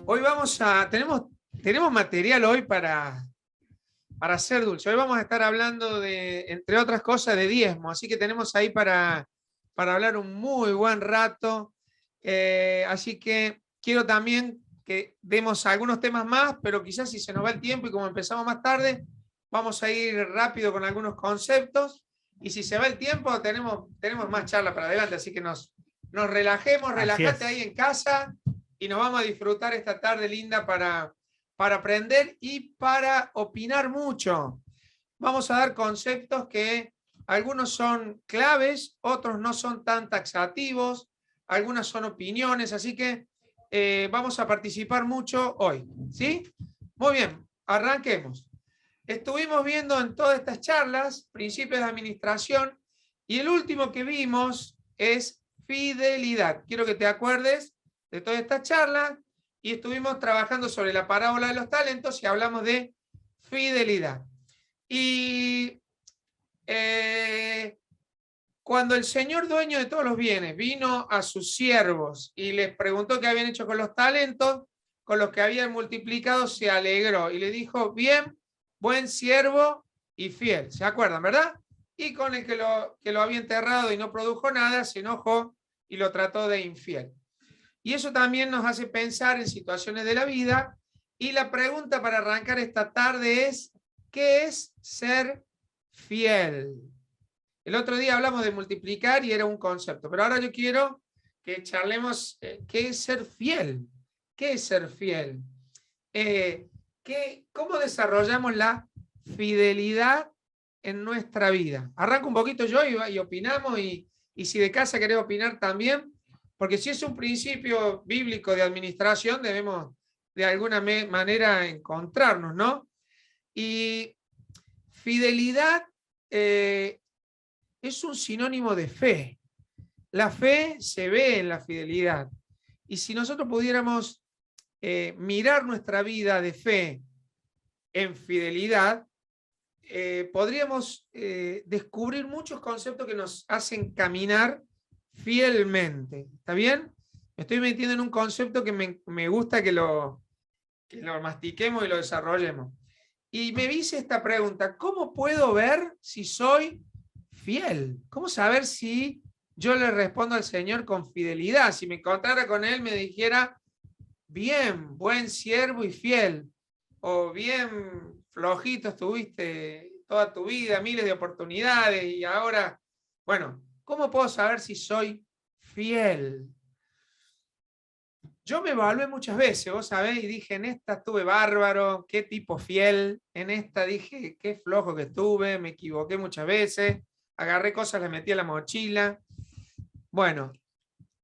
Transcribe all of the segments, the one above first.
Hoy tenemos material hoy para hacer dulce. Hoy vamos a estar hablando de, entre otras cosas, de diezmo. Así que tenemos ahí para hablar un muy buen rato. Así que quiero también que demos algunos temas más, pero quizás si se nos va el tiempo y como empezamos más tarde, vamos a ir rápido con algunos conceptos. Y si se va el tiempo, tenemos más charla para adelante. Así que nos relajemos, relájate ahí en casa y nos vamos a disfrutar esta tarde linda para aprender y para opinar mucho. Vamos a dar conceptos que algunos son claves, otros no son tan taxativos, algunas son opiniones, así que vamos a participar mucho hoy. ¿Sí? Muy bien, arranquemos. Estuvimos viendo en todas estas charlas principios de administración y el último que vimos es fidelidad. Quiero que te acuerdes de toda esta charla y estuvimos trabajando sobre la parábola de los talentos y hablamos de fidelidad. Y cuando el señor dueño de todos los bienes vino a sus siervos y les preguntó qué habían hecho con los talentos, con los que habían multiplicado, se alegró y le dijo, bien, buen siervo y fiel. ¿Se acuerdan, verdad? Y con el que lo había enterrado y no produjo nada, se enojó y lo trató de infiel. Y eso también nos hace pensar en situaciones de la vida. Y la pregunta para arrancar esta tarde es, ¿qué es ser fiel? El otro día hablamos de multiplicar y era un concepto, pero ahora yo quiero que charlemos qué es ser fiel. ¿Qué es ser fiel? ¿Cómo desarrollamos la fidelidad en nuestra vida? Arranco un poquito yo y opinamos y si de casa querés opinar también, porque si es un principio bíblico de administración debemos de alguna manera encontrarnos, ¿no? Y fidelidad es un sinónimo de fe. La fe se ve en la fidelidad. Y si nosotros pudiéramos mirar nuestra vida de fe en fidelidad, podríamos descubrir muchos conceptos que nos hacen caminar fielmente. ¿Está bien? Me estoy metiendo en un concepto que me gusta que lo mastiquemos y lo desarrollemos. Y me hice esta pregunta, ¿cómo puedo ver si soy fiel? ¿Cómo saber si yo le respondo al Señor con fidelidad? Si me encontrara con Él, me dijera, bien, buen siervo y fiel, o bien flojito estuviste toda tu vida, miles de oportunidades y ahora, bueno, ¿cómo puedo saber si soy fiel? Yo me evalué muchas veces, vos sabés, y dije, en esta estuve bárbaro, qué tipo fiel, en esta dije, qué flojo que estuve, me equivoqué muchas veces, agarré cosas, las metí a la mochila. Bueno,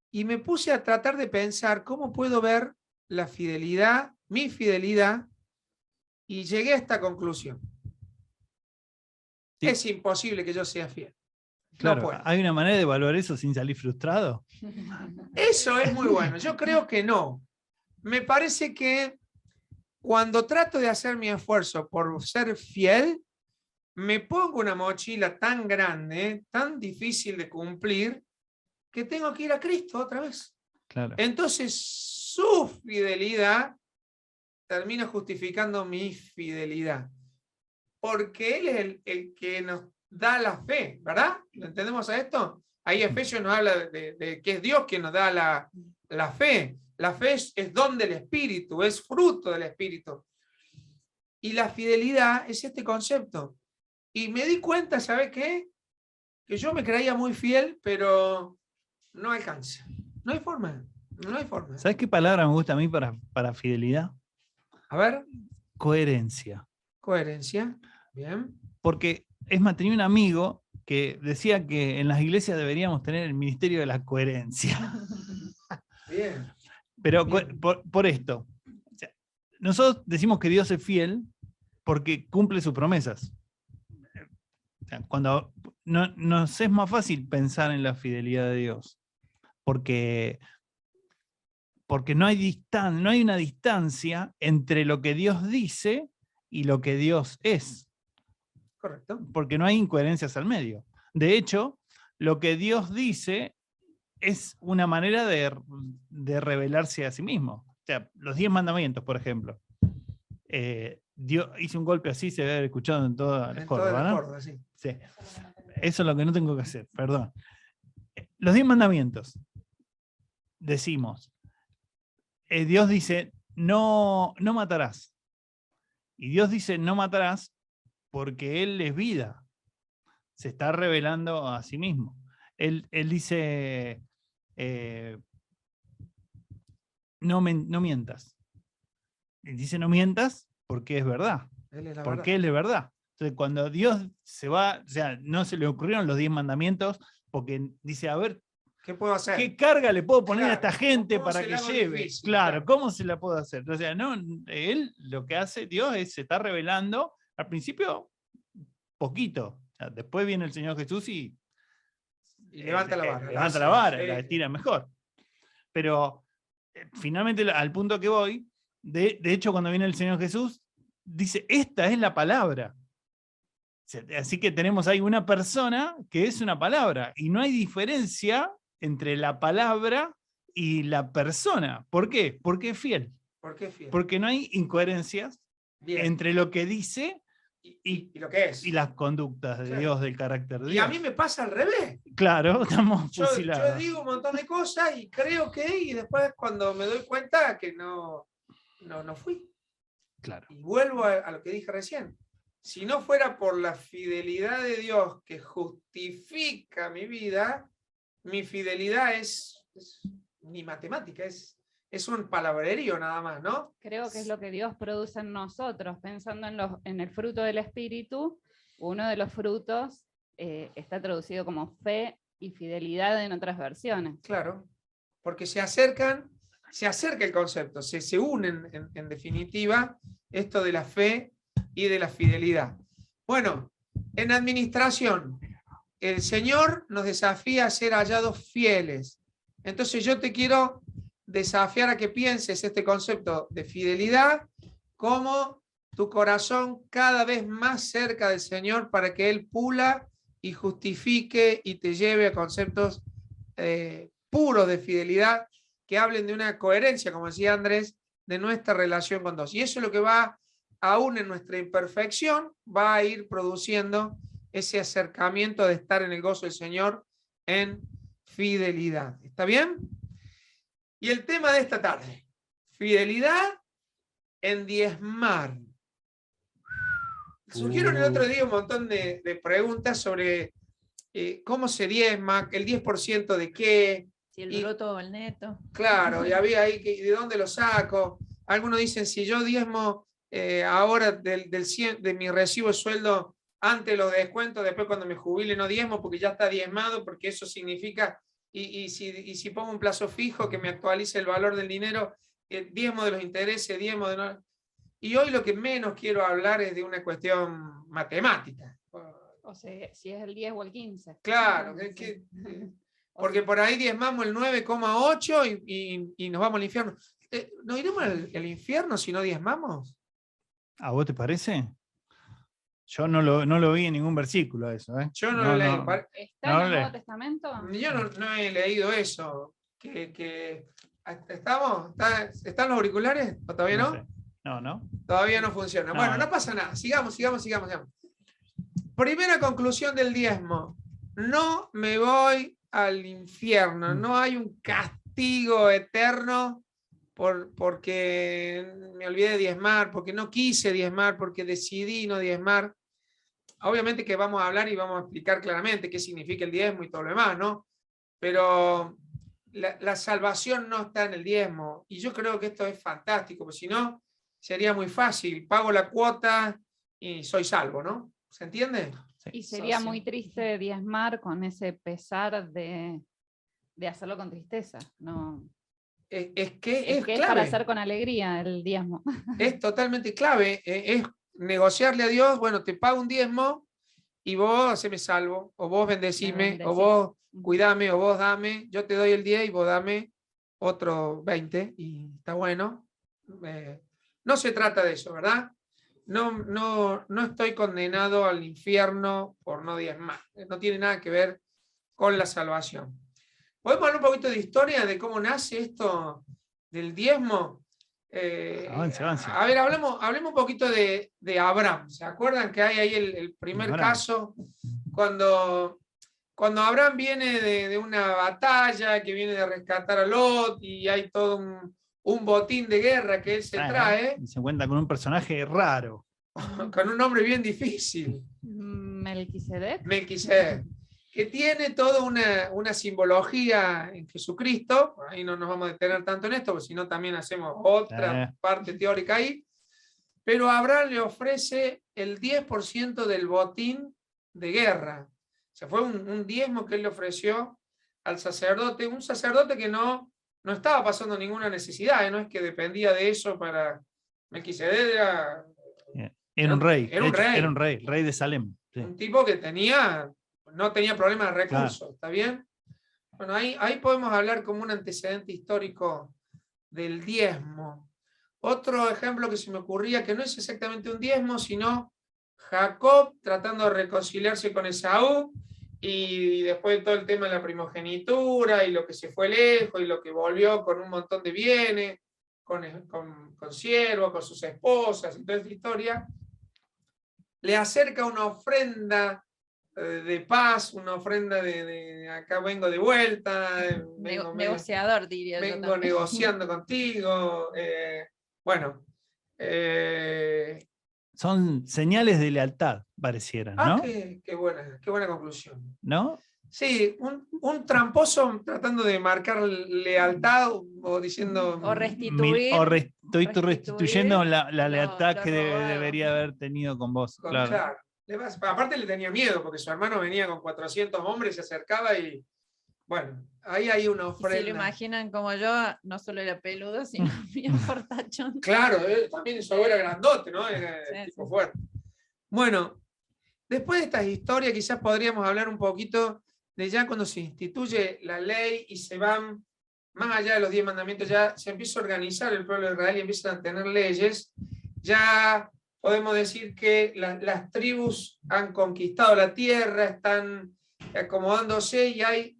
y me puse a tratar de pensar cómo puedo ver la fidelidad, mi fidelidad, y llegué a esta conclusión. Sí. Es imposible que yo sea fiel. Claro, no puedo. ¿Hay una manera de evaluar eso sin salir frustrado? Eso es muy bueno. Yo creo que no. Me parece que cuando trato de hacer mi esfuerzo por ser fiel, me pongo una mochila tan grande, tan difícil de cumplir, que tengo que ir a Cristo otra vez. Claro. Entonces, su fidelidad termina justificando mi fidelidad. Porque Él es el que nos da la fe, ¿verdad? ¿Lo entendemos a esto? Ahí Efesios nos habla de que es Dios quien nos da la fe. La fe es don del Espíritu, es fruto del Espíritu. Y la fidelidad es este concepto. Y me di cuenta, ¿sabe qué? Que yo me creía muy fiel, pero no alcanza. No hay forma. No hay forma. ¿Sabes qué palabra me gusta a mí para fidelidad? A ver. Coherencia. Coherencia. Bien. Porque tenía un amigo que decía que en las iglesias deberíamos tener el ministerio de la coherencia. Bien. Pero bien. Por esto, o sea, nosotros decimos que Dios es fiel porque cumple sus promesas. O sea, cuando nos es más fácil pensar en la fidelidad de Dios, porque no hay una distancia entre lo que Dios dice y lo que Dios es. Correcto. Porque no hay incoherencias al medio. De hecho, lo que Dios dice es una manera de revelarse a sí mismo. sea, los 10 mandamientos, por ejemplo. Dios hice un golpe así, se debe haber escuchado en toda En Córdoba, toda la ¿no? Córdoba, sí. Sí. Eso es lo que no tengo que hacer, perdón. Los 10 mandamientos. Decimos, Dios dice, no matarás. Y Dios dice, no matarás porque Él es vida. Se está revelando a sí mismo. Él dice, no mientas. Él dice, no mientas porque es verdad. Él es la Porque verdad. Él es verdad. Entonces, cuando Dios se va, o sea, no se le ocurrieron los 10 mandamientos porque dice, a ver, ¿Qué puedo hacer? ¿qué carga le puedo poner a Claro, esta gente ¿cómo para se que la hago lleve? difícil? Claro, ¿cómo se la puedo hacer? O sea, no, él lo que hace, Dios, se está revelando, al principio, poquito. O sea, después viene el Señor Jesús y levanta la vara. levanta la hace, vara, sí. la estira mejor. Pero finalmente, al punto que voy, de hecho, cuando viene el Señor Jesús, dice, esta es la palabra. Así que tenemos ahí una persona que es una palabra, y no hay diferencia entre la palabra y la persona. ¿Por qué? Porque es fiel. ¿Por qué fiel? Porque no hay incoherencias Bien. entre lo que dice y lo que es. y las conductas de Claro. Dios, del carácter de Y Dios. a mí me pasa al revés. Claro, estamos Yo fusilados. digo un montón de cosas y creo que, y después cuando me doy cuenta que no fui. Claro. Y vuelvo a lo que dije recién. Si no fuera por la fidelidad de Dios que justifica mi vida, mi fidelidad es ni matemática, es un palabrerío nada más, ¿no? Creo que es lo que Dios produce en nosotros, pensando en el fruto del Espíritu. Uno de los frutos está traducido como fe y fidelidad en otras versiones. Claro, porque se acerca el concepto, se unen en definitiva esto de la fe y de la fidelidad. Bueno, en administración, el Señor nos desafía a ser hallados fieles. Entonces yo te quiero desafiar a que pienses este concepto de fidelidad como tu corazón cada vez más cerca del Señor para que Él pula y justifique y te lleve a conceptos puros de fidelidad que hablen de una coherencia, como decía Andrés, de nuestra relación con Dios. Y eso es lo que va, aún en nuestra imperfección, va a ir produciendo ese acercamiento de estar en el gozo del Señor en fidelidad. ¿Está bien? Y el tema de esta tarde, fidelidad en diezmar. Surgieron el otro día un montón de preguntas sobre cómo se diezma, el 10% de qué. Si el bruto o el neto. Claro, y había ahí, ¿de dónde lo saco? Algunos dicen, si yo diezmo ahora de mi recibo de sueldo antes los descuentos, después cuando me jubile no diezmo porque ya está diezmado, porque eso significa, y si pongo un plazo fijo que me actualice el valor del dinero, diezmo de los intereses, diezmo de no... Y hoy lo que menos quiero hablar es de una cuestión matemática. O sea, si es el 10 o el 15. Claro, porque por ahí diezmamos el 9,8 y nos vamos al infierno. ¿Nos iremos al infierno si no diezmamos? ¿A vos te parece? Yo no lo vi en ningún versículo eso. Yo no lo leí. ¿Está en el Nuevo Testamento? Yo no he leído eso. ¿Estamos? ¿Están los auriculares? ¿O todavía no? sé. No. Todavía no funciona. Bueno, no pasa nada. Sigamos. Primera conclusión del diezmo. No me voy al infierno. No hay un castigo eterno porque me olvidé de diezmar, porque no quise diezmar, porque decidí no diezmar. Obviamente que vamos a hablar y vamos a explicar claramente qué significa el diezmo y todo lo demás, ¿no? Pero la salvación no está en el diezmo. Y yo creo que esto es fantástico, porque si no, sería muy fácil. Pago la cuota y soy salvo, ¿no? ¿Se entiende? Y sería muy triste diezmar con ese pesar de hacerlo con tristeza. No. Es que es clave. Para hacer con alegría el diezmo. Es totalmente clave. Es negociarle a Dios, bueno, te pago un diezmo y vos haceme salvo, o vos bendecime, o vos cuidame, o vos dame, yo te doy el 10 y vos dame otro 20 y está bueno. No se trata de eso, ¿verdad? No estoy condenado al infierno por no diezmar. No tiene nada que ver con la salvación. ¿Podemos hablar un poquito de historia de cómo nace esto del diezmo? Avance. A ver, hablemos un poquito de Abraham. ¿Se acuerdan que hay ahí el primer Abraham. caso? Cuando Abraham viene de una batalla, que viene de rescatar a Lot, y hay todo un botín de guerra que él se trae, Y se encuentra con un personaje raro. con un nombre bien difícil, Melquisedec. Melquisedec, que tiene toda una simbología en Jesucristo. Por ahí no nos vamos a detener tanto en esto, porque si no también hacemos otra parte teórica ahí. Pero Abraham le ofrece el 10% del botín de guerra. O sea, fue un diezmo que él le ofreció al sacerdote, un sacerdote que no estaba pasando ninguna necesidad, no es que dependía de eso para... Melquisedec Era un rey. Era un de hecho, rey. Era un rey de Salem. Sí. un tipo que no tenía problemas de recursos, Claro. ¿está bien? Bueno, ahí podemos hablar como un antecedente histórico del diezmo. Otro ejemplo que se me ocurría, que no es exactamente un diezmo, sino Jacob tratando de reconciliarse con Esaú, y después de todo el tema de la primogenitura, y lo que se fue lejos, y lo que volvió con un montón de bienes, con siervos, con sus esposas, y toda esta historia, le acerca una ofrenda de paz, una ofrenda de acá vengo de vuelta, Negociador, diría yo vengo también. negociando contigo. Bueno. Son señales de lealtad, parecieran, ¿no? Qué buena conclusión. ¿No? Sí, un tramposo tratando de marcar lealtad o diciendo... O restituir. Estoy restituyendo la lealtad lo que robado. debería haber tenido con vos. Claro. Claro. Aparte le tenía miedo, porque su hermano venía con 400 hombres, se acercaba y... Bueno, ahí hay una Y ofrenda. si lo imaginan como yo, no solo era peludo, sino bien fortachón. Claro, también su abuelo era grandote, ¿no? Era Sí, tipo sí. fuerte. Bueno, después de estas historias quizás podríamos hablar un poquito de ya cuando se instituye la ley y se van más allá de los 10 mandamientos, ya se empieza a organizar el pueblo de Israel y empiezan a tener leyes. Ya podemos decir que las tribus han conquistado la tierra, están acomodándose, y hay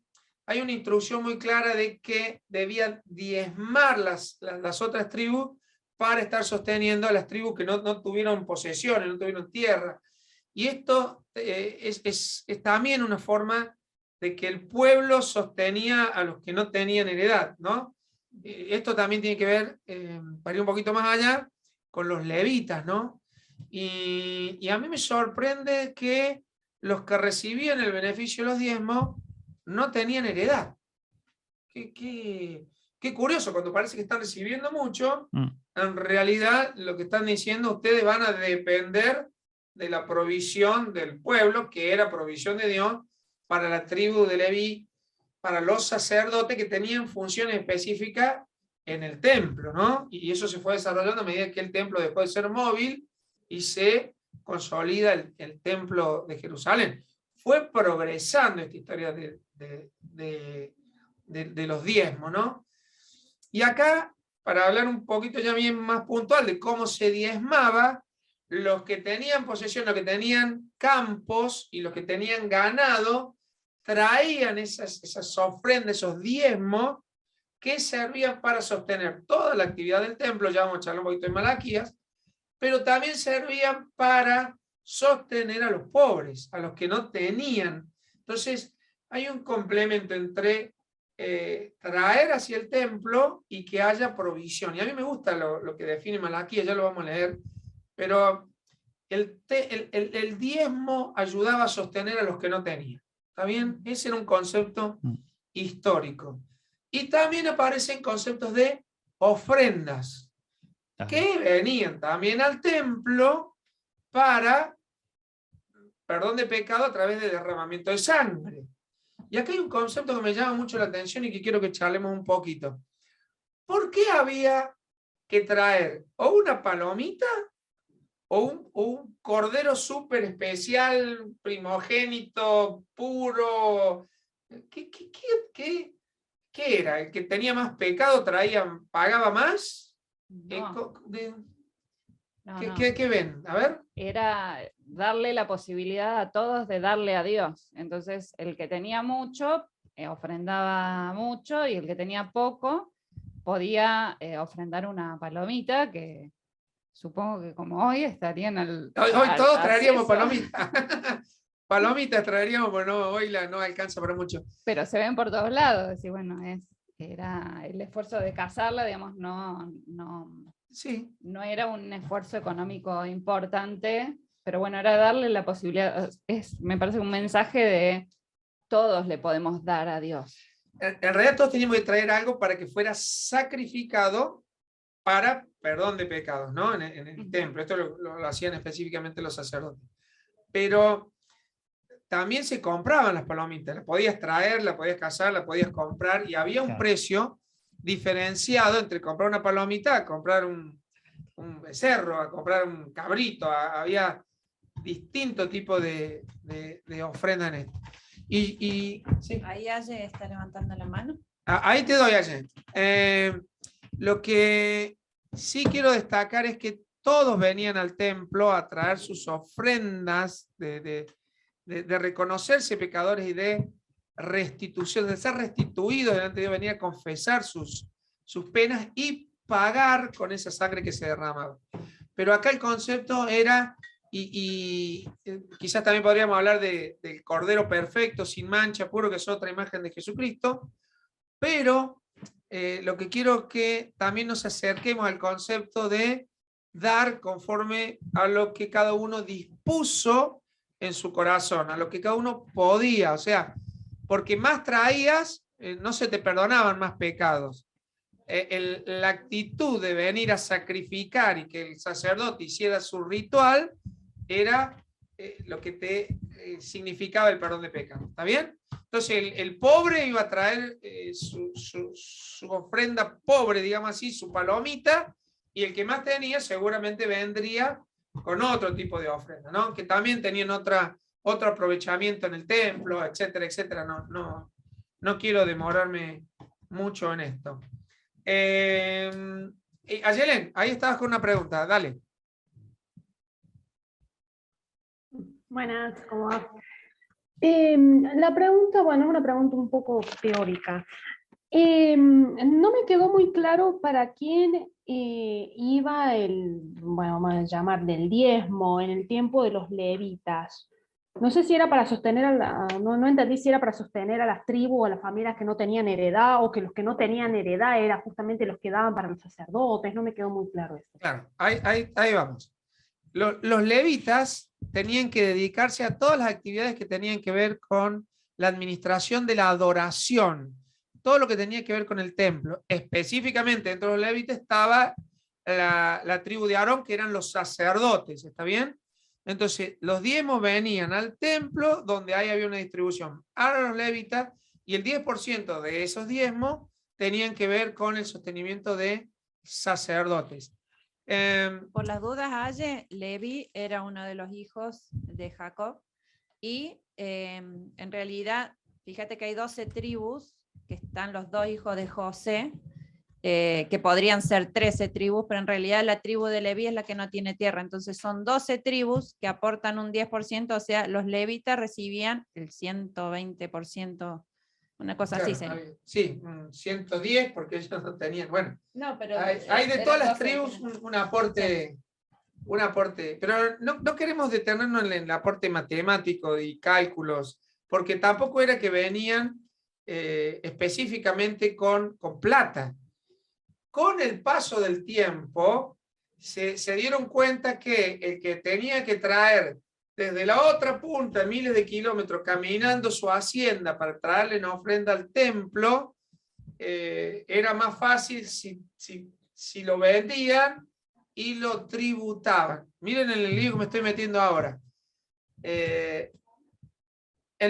una instrucción muy clara de que debían diezmar las otras tribus para estar sosteniendo a las tribus que no tuvieron posesiones, no tuvieron tierra. Y esto es también una forma de que el pueblo sostenía a los que no tenían heredad, ¿no? Esto también tiene que ver, para ir un poquito más allá, con los levitas, ¿no? Y a mí me sorprende que los que recibían el beneficio de los diezmos no tenían heredad. Qué curioso, cuando parece que están recibiendo mucho, en realidad lo que están diciendo, ustedes van a depender de la provisión del pueblo, que era provisión de Dios, para la tribu de Leví, para los sacerdotes que tenían funciones específicas en el templo, ¿no? Y eso se fue desarrollando a medida que el templo dejó de ser móvil y se consolida el templo de Jerusalén. Fue progresando esta historia de los diezmos, ¿no? Y acá, para hablar un poquito ya bien más puntual de cómo se diezmaba, los que tenían posesión, los que tenían campos y los que tenían ganado, traían esas ofrendas, esos diezmos, que servían para sostener toda la actividad del templo. Ya vamos a charlar un poquito de Malaquías, pero también servían para sostener a los pobres, a los que no tenían. Entonces, hay un complemento entre traer hacia el templo y que haya provisión. Y a mí me gusta lo que define Malaquías, ya lo vamos a leer, pero el diezmo ayudaba a sostener a los que no tenían. ¿Está bien? Ese era un concepto histórico. Y también aparecen conceptos de ofrendas, que venían también al templo para perdón de pecado a través de derramamiento de sangre. Y acá hay un concepto que me llama mucho la atención y que quiero que charlemos un poquito. ¿Por qué había que traer o una palomita o un cordero súper especial, primogénito, puro? ¿Qué era? ¿El que tenía más pecado pagaba más? No. No, ¿Qué ven? A ver. Era darle la posibilidad a todos de darle a Dios. Entonces, el que tenía mucho, ofrendaba mucho, y el que tenía poco, podía ofrendar una palomita que supongo que como hoy estarían Hoy todos traeríamos acceso. palomitas. Palomitas traeríamos, pero no, hoy no alcanza para mucho. Pero se ven por todos lados. Decir, bueno, era el esfuerzo de cazarla, digamos, Sí, no era un esfuerzo económico importante, pero bueno, era darle la posibilidad. Me parece un mensaje de todos le podemos dar a Dios. en realidad todos teníamos que traer algo para que fuera sacrificado para perdón de pecados, ¿no? En el templo. Esto lo hacían específicamente los sacerdotes. Pero también se compraban las palomitas. Las podías traer, las podías cazar, las podías comprar, y había un Claro. precio diferenciado entre comprar una palomita a comprar un becerro, a comprar un cabrito. Había distinto tipo de ofrenda en esto. Sí. Ahí Aye está levantando la mano. Ahí te doy, Aye. Lo que sí quiero destacar es que todos venían al templo a traer sus ofrendas de reconocerse pecadores y de restitución, de ser restituidos delante de Dios, venir a confesar sus penas y pagar con esa sangre que se derramaba. Pero acá el concepto era, y quizás también podríamos hablar del Cordero perfecto, sin mancha, puro, que es otra imagen de Jesucristo, pero lo que quiero es que también nos acerquemos al concepto de dar conforme a lo que cada uno dispuso en su corazón, a lo que cada uno podía, o sea, porque más traías, no se te perdonaban más pecados. La actitud de venir a sacrificar y que el sacerdote hiciera su ritual era lo que te significaba el perdón de pecados. ¿Está bien? Entonces el pobre iba a traer su ofrenda pobre, digamos así, su palomita, y el que más tenía seguramente vendría con otro tipo de ofrenda, ¿no? Que también tenían otro aprovechamiento en el templo, etcétera, etcétera. No quiero demorarme mucho en esto. Ayelen, ahí estabas con una pregunta, dale. Buenas, ¿cómo va? La pregunta, bueno, es una pregunta un poco teórica. No me quedó muy claro para quién iba bueno, vamos a llamar del diezmo en el tiempo de los levitas. No sé si era para sostener no entendí si era para sostener a las tribus o a las familias que no tenían heredad, o que los que no tenían heredad eran justamente los que daban para los sacerdotes. No me quedó muy claro eso. Claro, ahí vamos. Los levitas tenían que dedicarse a todas las actividades que tenían que ver con la administración de la adoración, todo lo que tenía que ver con el templo. Específicamente dentro de los levitas estaba la tribu de Aarón, que eran los sacerdotes, ¿está bien? Entonces, los diezmos venían al templo, donde ahí había una distribución a los levitas, y el 10% de esos diezmos tenían que ver con el sostenimiento de sacerdotes. Por las dudas, Aye, Levi era uno de los hijos de Jacob, y en realidad, fíjate que hay 12 tribus, que están los dos hijos de José, que podrían ser 13 tribus, pero en realidad la tribu de Leví es la que no tiene tierra. Entonces son 12 tribus que aportan un 10%, o sea, los levitas recibían el 120%, una cosa claro, así sería. Sí, 110, porque ellos no tenían. Bueno, No, pero hay de todas las tribus un aporte, pero no queremos detenernos en el aporte matemático y cálculos, porque tampoco era que venían específicamente con plata. Con el paso del tiempo, se dieron cuenta que el que tenía que traer desde la otra punta, miles de kilómetros, caminando su hacienda para traerle una ofrenda al templo, era más fácil si lo vendían y lo tributaban. Miren el lío que me estoy metiendo ahora. En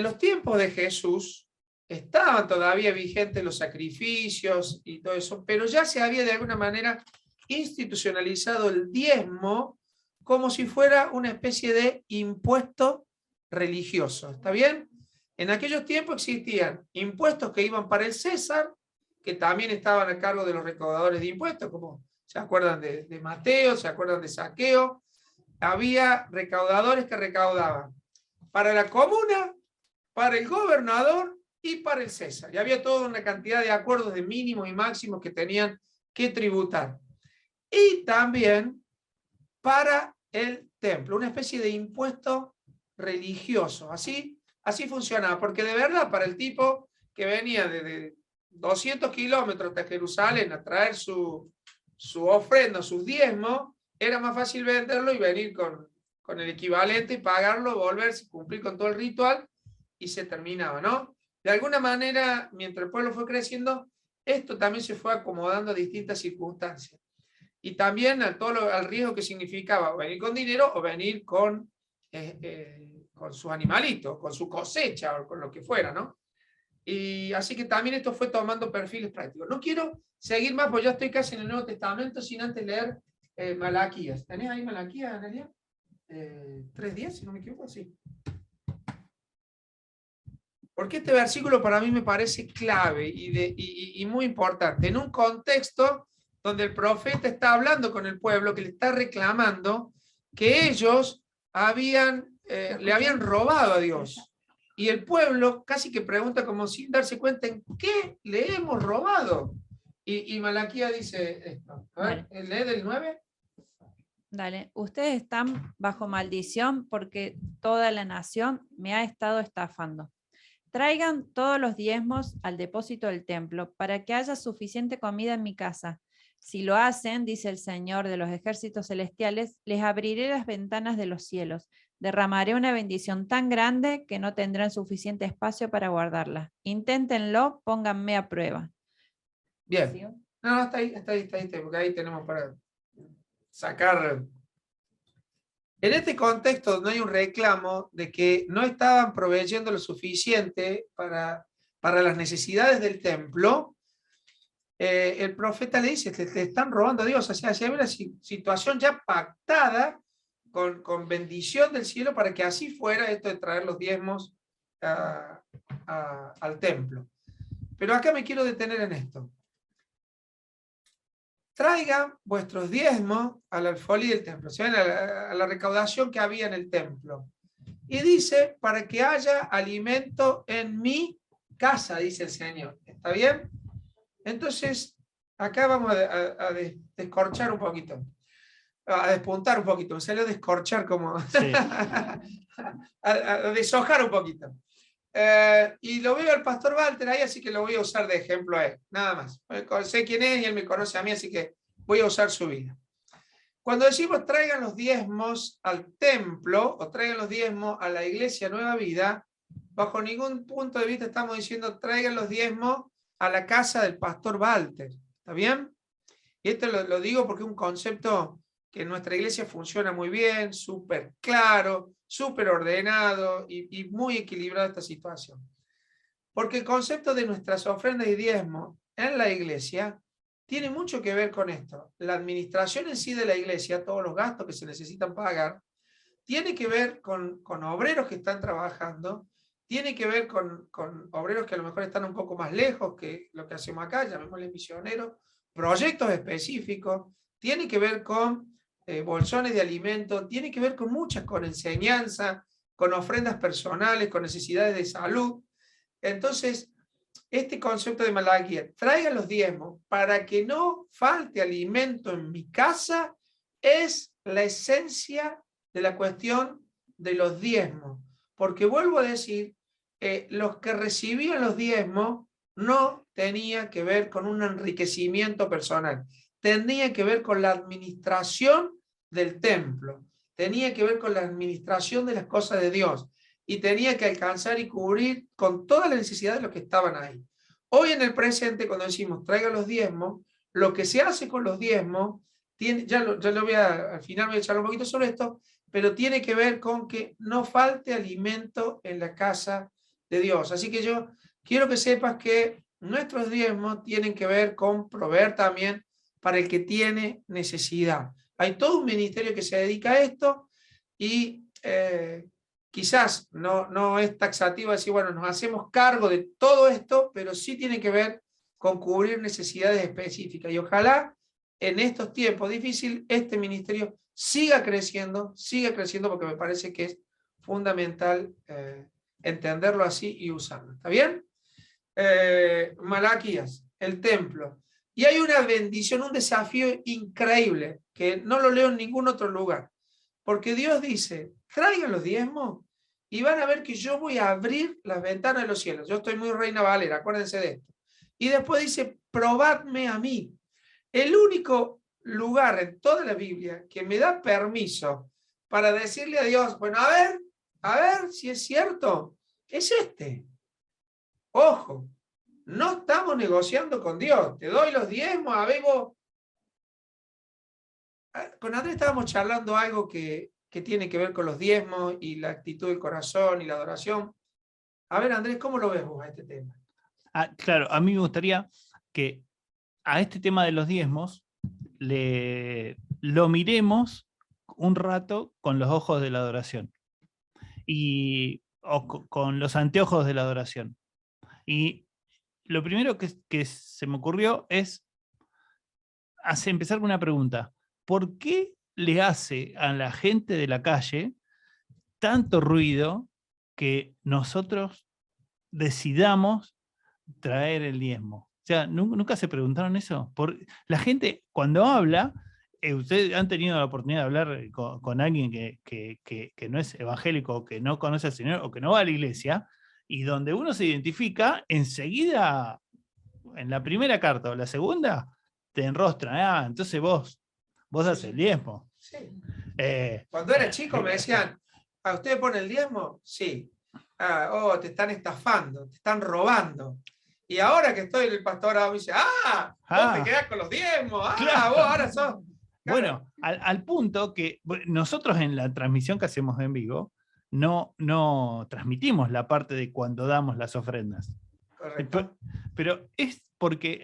los tiempos de Jesús estaban todavía vigentes los sacrificios y todo eso, pero ya se había de alguna manera institucionalizado el diezmo como si fuera una especie de impuesto religioso. ¿Está bien? En aquellos tiempos existían impuestos que iban para el César, que también estaban a cargo de los recaudadores de impuestos, como se acuerdan de Mateo, se acuerdan de Zaqueo. Había recaudadores que recaudaban para la comuna, para el gobernador y para el César. Y había toda una cantidad de acuerdos de mínimos y máximos que tenían que tributar. Y también para el templo, una especie de impuesto religioso. Así funcionaba, porque de verdad para el tipo que venía de 200 kilómetros hasta Jerusalén a traer su ofrenda, sus diezmos, era más fácil venderlo y venir con el equivalente y pagarlo, volverse, cumplir con todo el ritual y se terminaba, ¿no? De alguna manera, mientras el pueblo fue creciendo, esto también se fue acomodando a distintas circunstancias. Y también al riesgo que significaba venir con dinero o venir con sus animalitos, con su cosecha o con lo que fuera, ¿no? Y así que también esto fue tomando perfiles prácticos. No quiero seguir más, porque ya estoy casi en el Nuevo Testamento, sin antes leer Malaquías. ¿Tenés ahí Malaquías, Anelia? 3:10, si no me equivoco, sí. Porque este versículo para mí me parece clave y muy importante. En un contexto donde el profeta está hablando con el pueblo, que le está reclamando que ellos le habían robado a Dios. Y el pueblo casi que pregunta como sin darse cuenta en qué le hemos robado. Y Malaquías dice esto. A ver, lee del 9. Dale, ustedes están bajo maldición porque toda la nación me ha estado estafando. Traigan todos los diezmos al depósito del templo para que haya suficiente comida en mi casa. Si lo hacen, dice el Señor de los ejércitos celestiales, les abriré las ventanas de los cielos. Derramaré una bendición tan grande que no tendrán suficiente espacio para guardarla. Inténtenlo, pónganme a prueba. Bien. ¿Sí? No, está ahí, porque ahí tenemos para sacar. En este contexto donde hay un reclamo de que no estaban proveyendo lo suficiente para las necesidades del templo, el profeta le dice, te están robando a Dios. O sea, hay una situación ya pactada con bendición del cielo para que así fuera esto de traer los diezmos al templo. Pero acá me quiero detener en esto. Traigan vuestros diezmos al alfolí del templo, ¿sí? a la recaudación que había en el templo. Y dice, para que haya alimento en mi casa, dice el Señor. ¿Está bien? Entonces, acá vamos a descorchar un poquito, a despuntar un poquito, me salió descorchar como, Sí. a deshojar un poquito. Y lo veo al pastor Walter ahí, así que lo voy a usar de ejemplo a él, nada más. Sé quién es y él me conoce a mí, así que voy a usar su vida. Cuando decimos traigan los diezmos al templo o traigan los diezmos a la iglesia Nueva Vida, bajo ningún punto de vista estamos diciendo traigan los diezmos a la casa del pastor Walter. ¿Está bien? Y esto lo digo porque es un concepto que en nuestra iglesia funciona muy bien, súper claro, súper ordenado y muy equilibrado esta situación. Porque el concepto de nuestras ofrendas y diezmos en la iglesia tiene mucho que ver con esto. La administración en sí de la iglesia, todos los gastos que se necesitan pagar, tiene que ver con obreros que están trabajando, tiene que ver con obreros que a lo mejor están un poco más lejos que lo que hacemos acá, llamémosle misioneros, proyectos específicos, tiene que ver con bolsones de alimento, tiene que ver con enseñanza, con ofrendas personales, con necesidades de salud. Entonces, este concepto de Malaquías, traigan los diezmos para que no falte alimento en mi casa, es la esencia de la cuestión de los diezmos. Porque vuelvo a decir, los que recibían los diezmos no tenía que ver con un enriquecimiento personal, tenía que ver con la administración del templo, tenía que ver con la administración de las cosas de Dios y tenía que alcanzar y cubrir con toda la necesidad de los que estaban ahí. Hoy en el presente, cuando decimos traiga los diezmos, lo que se hace con los diezmos, al final voy a echar un poquito sobre esto, pero tiene que ver con que no falte alimento en la casa de Dios. Así que yo quiero que sepas que nuestros diezmos tienen que ver con proveer también para el que tiene necesidad. Hay todo un ministerio que se dedica a esto y quizás no es taxativo decir, bueno, nos hacemos cargo de todo esto, pero sí tiene que ver con cubrir necesidades específicas. Y ojalá en estos tiempos difíciles este ministerio siga creciendo porque me parece que es fundamental entenderlo así y usarlo. ¿Está bien? Malaquías, el templo. Y hay una bendición, un desafío increíble, que no lo leo en ningún otro lugar. Porque Dios dice, traigan los diezmos y van a ver que yo voy a abrir las ventanas de los cielos. Yo estoy muy Reina Valera, acuérdense de esto. Y después dice, probadme a mí. El único lugar en toda la Biblia que me da permiso para decirle a Dios, bueno, a ver si es cierto, es este. Ojo, no estamos negociando con Dios. Te doy los diezmos, a ver vos. Con Andrés estábamos charlando algo que tiene que ver con los diezmos y la actitud del corazón y la adoración. A ver, Andrés, ¿cómo lo ves vos a este tema? Claro, a mí me gustaría que a este tema de los diezmos lo miremos un rato con los ojos de la adoración o con los anteojos de la adoración. Y lo primero que se me ocurrió es empezar con una pregunta. ¿Por qué le hace a la gente de la calle tanto ruido que nosotros decidamos traer el diezmo? O sea, ¿nunca se preguntaron eso? La gente, cuando habla, ustedes han tenido la oportunidad de hablar con alguien que no es evangélico, que no conoce al Señor o que no va a la iglesia, y donde uno se identifica, enseguida, en la primera carta o la segunda, te enrostran. Entonces vos das el diezmo. Sí. Cuando era chico me decían, ¿a usted pone el diezmo? Sí. Te están estafando, te están robando. Y ahora que estoy en el pastorado me dice, vos te quedás con los diezmos, claro. Vos ahora sos. Bueno, al punto que nosotros en la transmisión que hacemos en vivo, no transmitimos la parte de cuando damos las ofrendas. Correcto. Pero es porque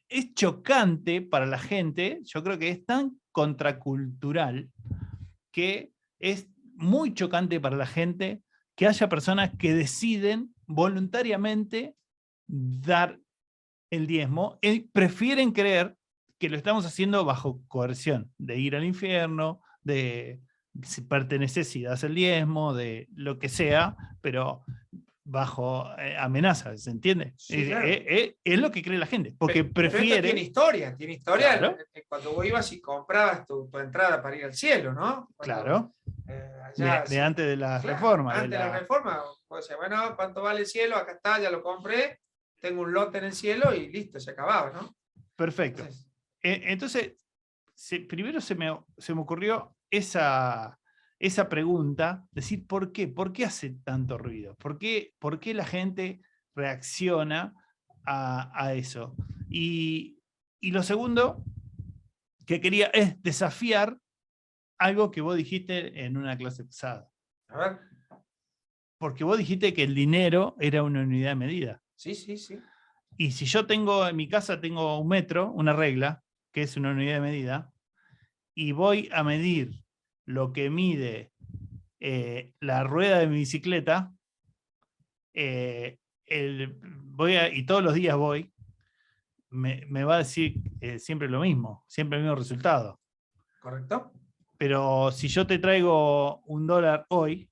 es chocante para la gente, yo creo que es tan contracultural que es muy chocante para la gente que haya personas que deciden voluntariamente dar el diezmo y prefieren creer que lo estamos haciendo bajo coerción, de ir al infierno, de si perteneces y das el diezmo, de lo que sea, pero bajo amenaza, ¿se entiende? Sí, claro. Es lo que cree la gente, porque prefiere... Pero esto tiene historia, Claro. Cuando vos ibas y comprabas tu entrada para ir al cielo, ¿no? Claro. Allá, de antes de la claro, reforma. Antes de la reforma, vos decías, bueno, ¿cuánto vale el cielo? Acá está, ya lo compré, tengo un lote en el cielo y listo, se acababa, ¿no? Perfecto. Entonces primero se me ocurrió esa pregunta, decir, ¿por qué? ¿Por qué hace tanto ruido? ¿Por qué la gente reacciona a eso? Y lo segundo que quería es desafiar algo que vos dijiste en una clase pasada. A ver. Porque vos dijiste que el dinero era una unidad de medida. Sí. Y si yo en mi casa tengo un metro, una regla, que es una unidad de medida, y voy a medir lo que mide la rueda de mi bicicleta, y todos los días voy, me va a decir siempre lo mismo, siempre el mismo resultado. Correcto. Pero si yo te traigo $1 hoy,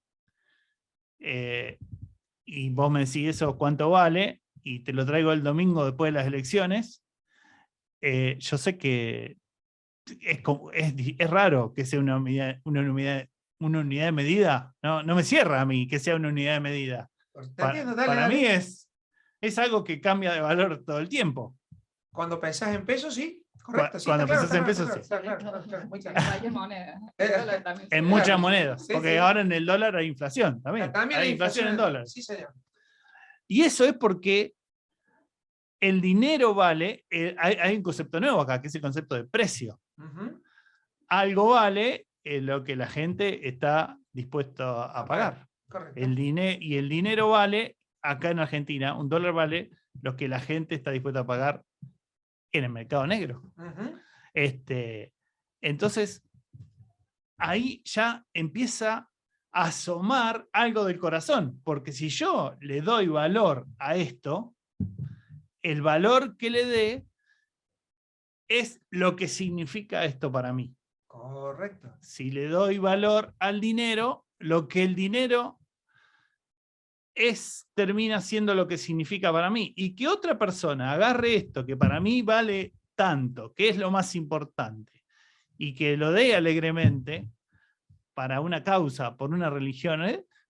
y vos me decís eso cuánto vale, y te lo traigo el domingo después de las elecciones, yo sé que es raro que sea una unidad de medida. No me cierra a mí que sea una unidad de medida. Para mí es algo que cambia de valor todo el tiempo. Cuando pensás en pesos, sí. Correcto, sí, cuando pensás en pesos, sí. Claro, muy claro. Varias monedas. En muchas monedas. Sí, porque sí. ahora en el dólar hay inflación también. Hay inflación en dólares. Sí, señor. Y eso es porque el dinero vale, hay un concepto nuevo acá, que es el concepto de precio. Uh-huh. Algo vale lo que la gente está dispuesto a pagar. Correcto. Y el dinero vale, acá en Argentina, $1 vale lo que la gente está dispuesta a pagar en el mercado negro. Uh-huh. Entonces, ahí ya empieza a asomar algo del corazón, porque si yo le doy valor a esto, el valor que le dé es lo que significa esto para mí. Correcto. Si le doy valor al dinero, lo que el dinero termina siendo lo que significa para mí. Y que otra persona agarre esto, que para mí vale tanto, que es lo más importante, y que lo dé alegremente para una causa, por una religión,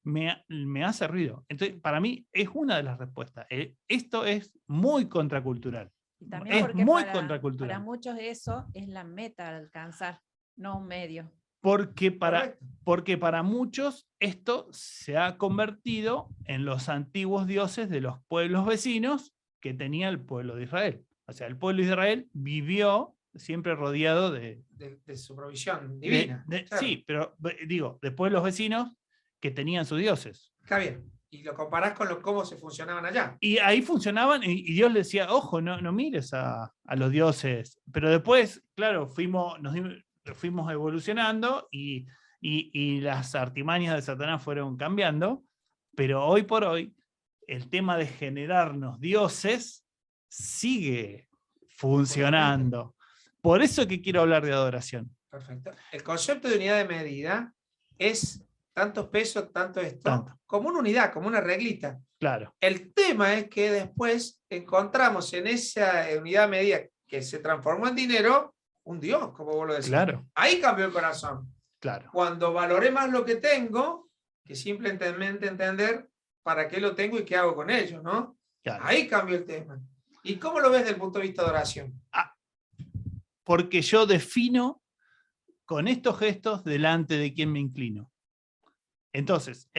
me hace ruido. Entonces, para mí es una de las respuestas. Esto es muy contracultural. Y también Es porque muy para contracultural. muchos eso es la meta a alcanzar, no un medio. Porque Correcto. para muchos esto se ha convertido en los antiguos dioses de los pueblos vecinos que tenía el pueblo de Israel. O sea, el pueblo de Israel vivió siempre rodeado de su provisión divina. Claro. Sí, pero digo, de pueblos vecinos que tenían sus dioses. Está bien. Y lo comparás con cómo se funcionaban allá. Y ahí funcionaban, y Dios le decía, ojo, no mires a los dioses. Pero después, claro, fuimos evolucionando y las artimañas de Satanás fueron cambiando, pero hoy por hoy el tema de generarnos dioses sigue funcionando. Por eso que quiero hablar de adoración. Perfecto. El concepto de unidad de medida es tantos pesos, tanto esto, Tanto. como una unidad, como una reglita. Claro. El tema es que después encontramos en esa unidad de medida que se transformó en dinero, un Dios, como vos lo decís. Claro. Ahí cambió el corazón. Claro. Cuando valoré más lo que tengo, que simplemente entender para qué lo tengo y qué hago con ellos, ¿no? Claro. Ahí cambió el tema. ¿Y cómo lo ves desde el punto de vista de oración? Porque yo defino con estos gestos delante de quién me inclino. Entonces,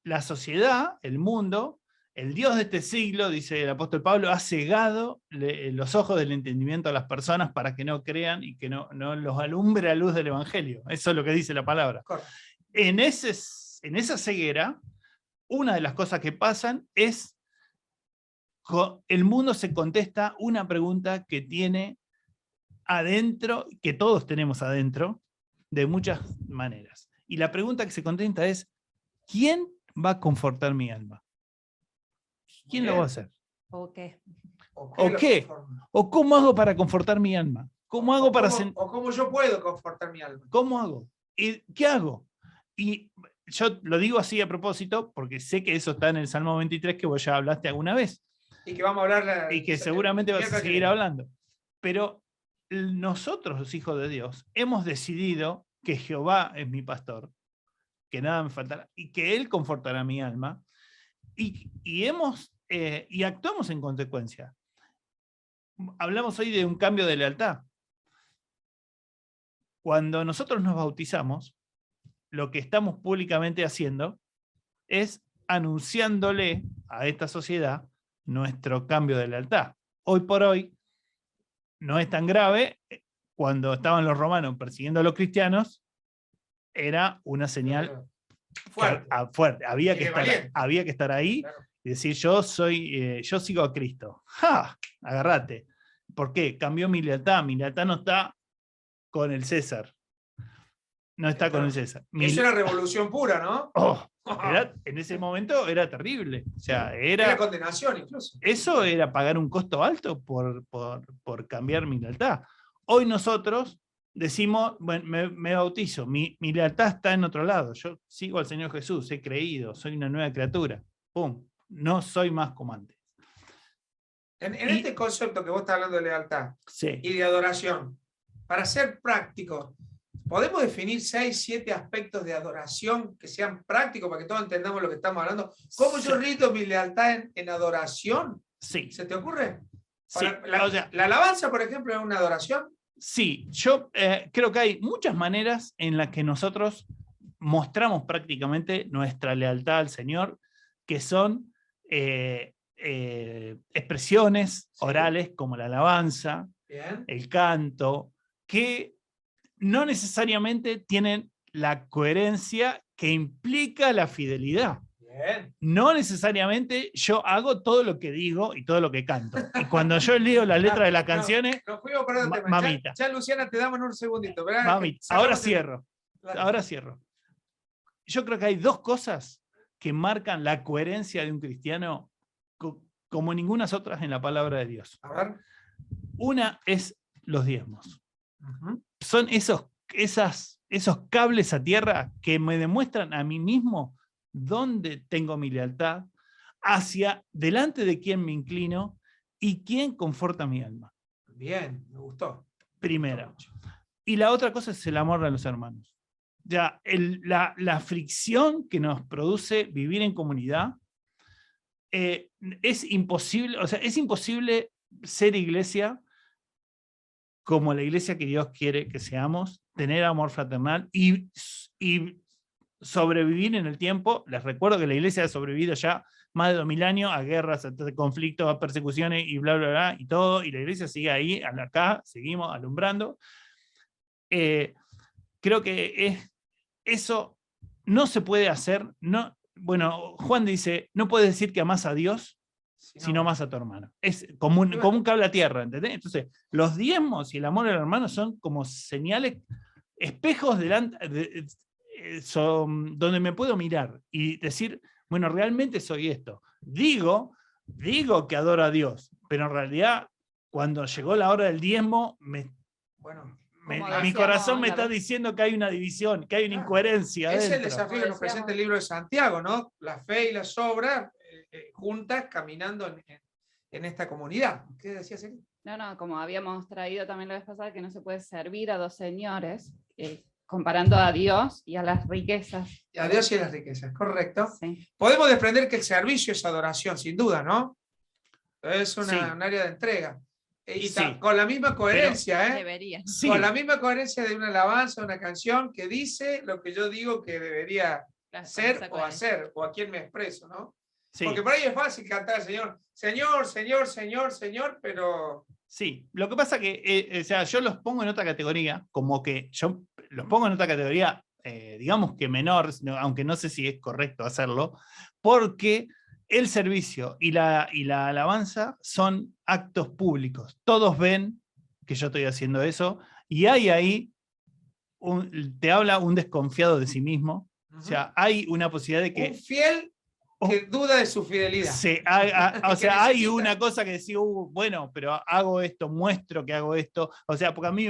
la sociedad, el mundo, el Dios de este siglo, dice el apóstol Pablo, ha cegado los ojos del entendimiento a las personas para que no crean y que no los alumbre a luz del evangelio. Eso es lo que dice la palabra. Correcto. En esa ceguera, una de las cosas que pasan es el mundo se contesta una pregunta que tiene adentro, que todos tenemos adentro, de muchas maneras. Y la pregunta que se contesta es, ¿quién va a confortar mi alma? ¿Quién lo va a hacer? ¿O qué? ¿O qué? ¿O cómo hago para confortar mi alma? ¿Cómo hago para o cómo yo puedo confortar mi alma? ¿Cómo hago? ¿Y qué hago? Y yo lo digo así a propósito, porque sé que eso está en el Salmo 23, que vos ya hablaste alguna vez. Y que vamos a hablar. Y que seguramente vas a seguir hablando. Pero nosotros, los hijos de Dios, hemos decidido que Jehová es mi pastor, que nada me faltará, y que Él confortará mi alma, y actuamos en consecuencia. Hablamos hoy de un cambio de lealtad. Cuando nosotros nos bautizamos, lo que estamos públicamente haciendo es anunciándole a esta sociedad nuestro cambio de lealtad. Hoy por hoy no es tan grave. Cuando estaban los romanos persiguiendo a los cristianos, era una señal fuerte. Había que estar ahí, claro, y decir, yo sigo a Cristo. ¡Ja! Agarrate. ¿Por qué? Cambió mi lealtad. Mi lealtad no está con el César. No está con el César. Eso era revolución pura, ¿no? En ese momento era terrible. O sea, era condenación incluso. Eso era pagar un costo alto por cambiar mi lealtad. Hoy nosotros decimos, bueno, me bautizo, mi lealtad está en otro lado. Yo sigo al Señor Jesús, he creído, soy una nueva criatura. ¡Pum! No soy más como antes. En este concepto que vos estás hablando de lealtad, sí, y de adoración, para ser práctico, ¿podemos definir 6, 7 aspectos de adoración que sean prácticos para que todos entendamos lo que estamos hablando? ¿Cómo yo rindo mi lealtad en adoración? Sí. ¿Se te ocurre? Sí. ¿La alabanza, por ejemplo, es una adoración? Sí, yo creo que hay muchas maneras en las que nosotros mostramos prácticamente nuestra lealtad al Señor, que son expresiones orales como la alabanza, bien, el canto, que no necesariamente tienen la coherencia que implica la fidelidad. Bien. No necesariamente yo hago todo lo que digo y todo lo que canto. Y cuando yo leo la letra de las canciones, mamita. Ya, Luciana, te damos un segundito. ¿Verdad? Mamita, ahora cierro. Ahora cierro. Yo creo que hay dos cosas que marcan la coherencia de un cristiano como ninguna otras en la palabra de Dios. A ver. Una es los diezmos. Son esos cables a tierra que me demuestran a mí mismo dónde tengo mi lealtad, hacia delante de quién me inclino y quién conforta mi alma. Bien, me gustó. Primera. Y la otra cosa es el amor a los hermanos. Ya, la fricción que nos produce vivir en comunidad es imposible, o sea, es imposible ser iglesia como la iglesia que Dios quiere que seamos, tener amor fraternal y sobrevivir en el tiempo. Les recuerdo que la iglesia ha sobrevivido ya más de 2000 años a guerras, a conflictos, a persecuciones y bla, bla, bla, y todo, y la iglesia sigue ahí, acá, seguimos alumbrando. Creo que eso no se puede hacer. No, bueno, Juan dice, no puedes decir que amás a Dios, sino más a tu hermano. Es como un cable a tierra, ¿entendés? Entonces, los diezmos y el amor al hermano son como señales, espejos donde me puedo mirar y decir, bueno, realmente soy esto. Digo que adoro a Dios, pero en realidad, cuando llegó la hora del diezmo, mi corazón me está diciendo que hay una división, que hay una incoherencia. Es dentro. el desafío que nos presenta el libro de Santiago, ¿no? La fe y las obras juntas caminando en esta comunidad. ¿Qué decías, Eli? No, como habíamos traído también la vez pasada, que no se puede servir a dos señores, comparando a Dios y a las riquezas. A Dios y a las riquezas, correcto. Sí. Podemos desprender que el servicio es adoración, sin duda, ¿no? Es un Sí. área de entrega. Y Sí. Con la misma coherencia, Debería. Sí. Con la misma coherencia de una alabanza, una canción que dice lo que yo digo que debería ser o hacer, o a quién me expreso, ¿no? Sí. Porque por ahí es fácil cantar al Señor, Señor, Señor, Señor, Señor, pero... Sí, lo que pasa que o sea, yo los pongo en otra categoría, como que yo los pongo en otra categoría, digamos que menor, aunque no sé si es correcto hacerlo, porque el servicio y la alabanza son actos públicos. Todos ven que yo estoy haciendo eso y hay ahí, te habla un desconfiado de sí mismo, o sea, hay una posibilidad de que... Un fiel que duda de su fidelidad. Sí, o sea, hay una cosa que decía, bueno, pero hago esto, muestro que hago esto. O sea, porque a mí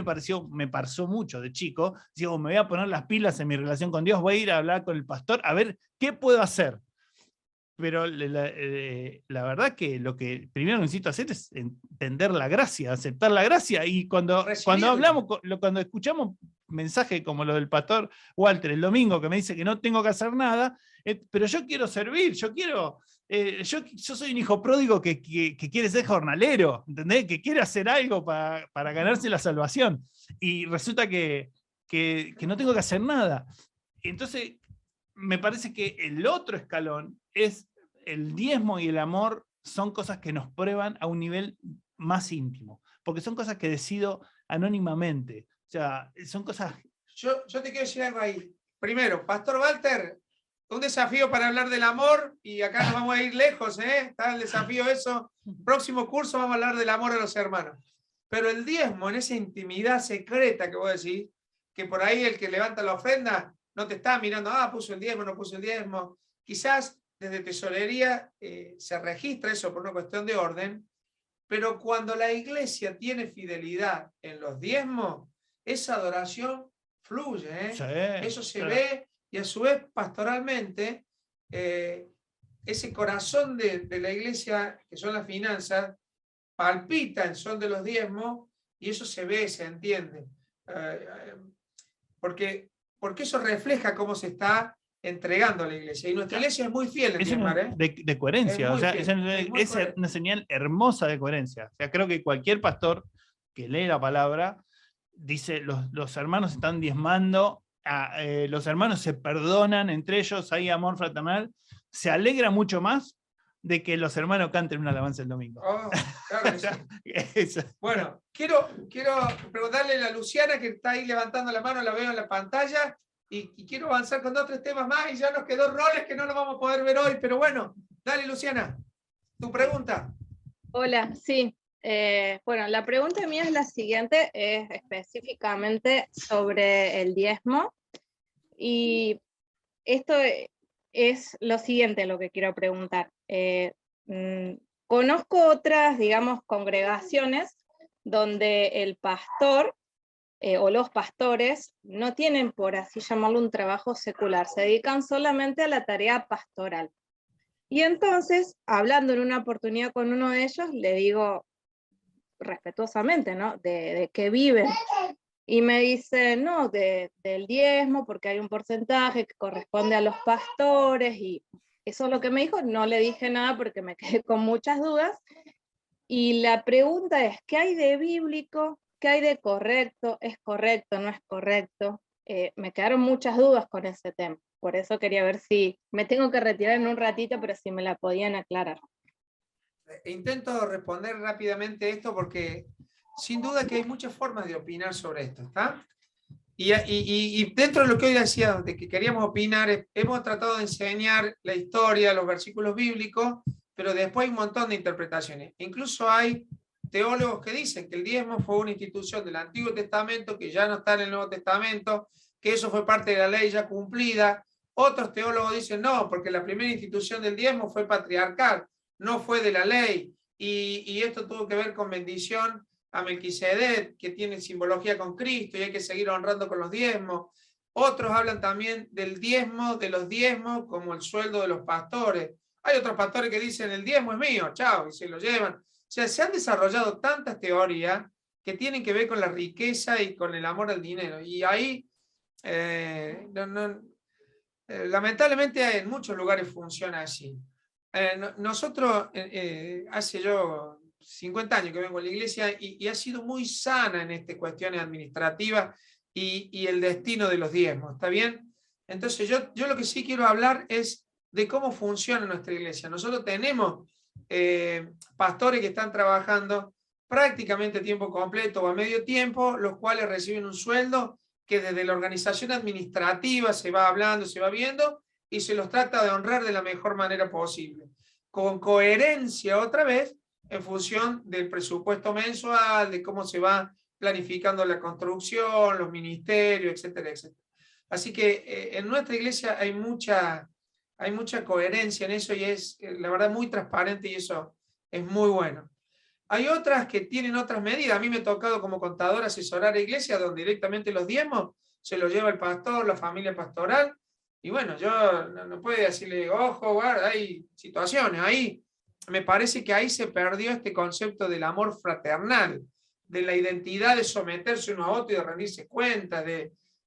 me pasó mucho de chico. Digo, me voy a poner las pilas en mi relación con Dios, voy a ir a hablar con el pastor, a ver qué puedo hacer. Pero la verdad que lo que primero necesito hacer es entender la gracia, aceptar la gracia. Y cuando hablamos, cuando escuchamos mensajes como lo del pastor Walter el domingo, que me dice que no tengo que hacer nada, pero yo quiero servir, yo soy un hijo pródigo que quiere ser jornalero, ¿entendés? Que quiere hacer algo para ganarse la salvación. Y resulta que no tengo que hacer nada. Entonces, me parece que el otro escalón es el diezmo y el amor, son cosas que nos prueban a un nivel más íntimo, porque son cosas que decido anónimamente. O sea, son cosas... Yo te quiero decir algo ahí. Primero, Pastor Walter, un desafío para hablar del amor, y acá nos vamos a ir lejos, ¿eh? Está el desafío eso. Próximo curso vamos a hablar del amor a los hermanos. Pero el diezmo, en esa intimidad secreta que vos decís, que por ahí el que levanta la ofrenda no te está mirando, puso el diezmo, no puso el diezmo. Quizás desde tesorería se registra eso por una cuestión de orden, pero cuando la iglesia tiene fidelidad en los diezmos, esa adoración fluye, ¿eh? Sí, Eso se claro. ve, y a su vez pastoralmente, ese corazón de la iglesia, que son las finanzas, palpita en son de los diezmos, y eso se ve, se entiende. Porque eso refleja cómo se está entregando a la iglesia. Y nuestra iglesia es muy fiel en Es diezmar, una, de coherencia, o sea, es muy es coherente. una señal hermosa de coherencia. O sea, creo que cualquier pastor que lee la palabra dice, los hermanos están diezmando, los hermanos se perdonan entre ellos, hay amor fraternal, se alegra mucho más de que los hermanos canten una alabanza el domingo. Claro que sí. Bueno, quiero preguntarle a Luciana, que está ahí levantando la mano, la veo en la pantalla, y quiero avanzar con 2 o 3 temas más, y ya nos quedó roles que no los vamos a poder ver hoy, pero bueno, dale, Luciana, tu pregunta. Hola, sí. Bueno, la pregunta mía es la siguiente, es específicamente sobre el diezmo, y esto es lo siguiente lo que quiero preguntar. Conozco otras, digamos, congregaciones donde el pastor o los pastores no tienen, por así llamarlo, un trabajo secular, se dedican solamente a la tarea pastoral. Y entonces, hablando en una oportunidad con uno de ellos, le digo respetuosamente, ¿no? De qué viven. Y me dice, no, del diezmo, porque hay un porcentaje que corresponde a los pastores, y eso es lo que me dijo. No le dije nada porque me quedé con muchas dudas. Y la pregunta es, ¿qué hay de bíblico? ¿Qué hay de correcto? ¿Es correcto? ¿No es correcto? Me quedaron muchas dudas con ese tema. Por eso quería ver si me tengo que retirar en un ratito, pero si me la podían aclarar. Intento responder rápidamente esto porque sin duda que hay muchas formas de opinar sobre esto, ¿está? Y dentro de lo que hoy decía, de que queríamos opinar, hemos tratado de enseñar la historia, los versículos bíblicos, pero después hay un montón de interpretaciones. Incluso hay teólogos que dicen que el diezmo fue una institución del Antiguo Testamento, que ya no está en el Nuevo Testamento, que eso fue parte de la ley ya cumplida. Otros teólogos dicen no, porque la primera institución del diezmo fue patriarcal, no fue de la ley, y esto tuvo que ver con bendición a Melquisedec, que tiene simbología con Cristo, y hay que seguir honrando con los diezmos. Otros hablan también del diezmo, de los diezmos, como el sueldo de los pastores. Hay otros pastores que dicen, el diezmo es mío, chao, y se lo llevan. O sea, se han desarrollado tantas teorías que tienen que ver con la riqueza y con el amor al dinero. Y ahí, lamentablemente, en muchos lugares funciona así. Nosotros, hace yo 50 años que vengo a la iglesia y ha sido muy sana en estas cuestiones administrativas y el destino de los diezmos, ¿está bien? Entonces yo lo que sí quiero hablar es de cómo funciona nuestra iglesia. Nosotros tenemos pastores que están trabajando prácticamente a tiempo completo o a medio tiempo, los cuales reciben un sueldo que desde la organización administrativa se va hablando, se va viendo, y se los trata de honrar de la mejor manera posible, con coherencia otra vez, en función del presupuesto mensual, de cómo se va planificando la construcción, los ministerios, etcétera, etcétera. Así que en nuestra iglesia hay mucha coherencia en eso y es, la verdad, muy transparente, y eso es muy bueno. Hay otras que tienen otras medidas. A mí me ha tocado como contador asesorar a iglesias donde directamente los diezmos se los lleva el pastor, la familia pastoral. Y bueno, yo no puedo decirle, ojo, guarda, hay situaciones. Ahí me parece que ahí se perdió este concepto del amor fraternal, de la identidad de someterse uno a otro y de rendirse cuentas,